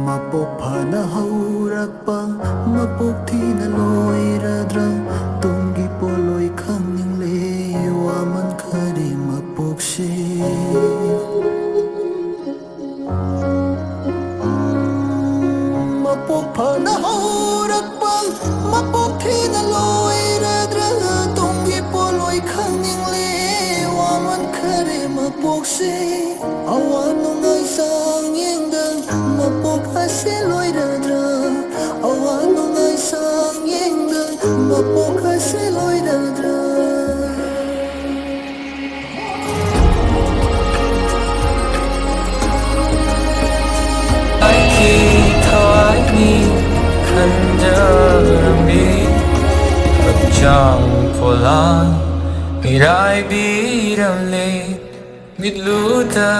ꯃꯄꯣꯛ ꯐꯅ ꯍꯧꯔꯛꯄ ꯃꯄꯣꯛ ꯊꯤꯅ ꯂꯣꯏꯔꯗ꯭ꯔꯥ ꯇꯨꯡꯒꯤ ꯄꯣꯠꯂꯣꯏ ꯈꯪꯅꯤꯡꯂꯦ ꯋꯥꯃꯟ ꯈꯔꯦ ꯃꯄꯣꯛꯁꯦ ꯑꯋꯥ ꯅꯨꯡꯉꯥꯏ ꯆꯥꯡꯌꯦꯡꯗ ꯃꯄꯣꯛ ꯑꯁꯤ ꯂꯣꯏꯔꯗ꯭ꯔꯥ ꯑꯋꯥ ꯅꯨꯡꯉꯥꯏ ꯆꯥꯡꯌꯦꯡꯗ ꯃꯄꯣꯛ ꯑꯁꯤ ꯂꯣꯏꯔꯗ꯭ꯔꯥ खंजरमी हक्चांग फोलां मिराइबीरमले मितलूता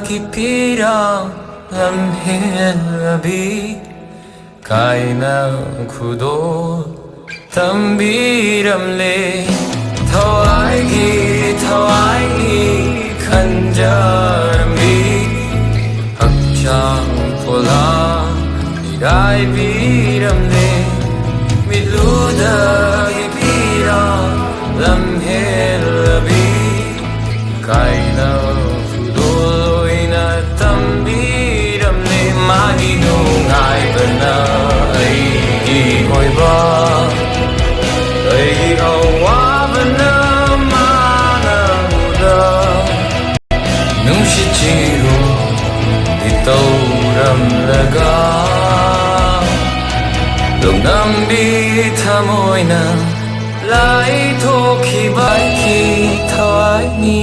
की पीरां लम्हेलबी कायना खुदो तंबीरमले थवाइगी खंजरमी हक्चांग फोलां मिराइबीरमले मितलूता की पीरां लम्हेलबी कायना खुदोइना तंबीरमले मागी नुंगाइबना अइगी ओइबा अइगी अवाबना माना उदा नुंशिचिरो इतौरमलगा ꯂꯧꯅꯝꯕꯤ ꯊꯃꯣꯏꯅ ꯂꯥꯏꯊꯣꯛꯈꯤꯕ ꯑꯩꯒꯤ ꯊꯋꯥꯏꯅꯤ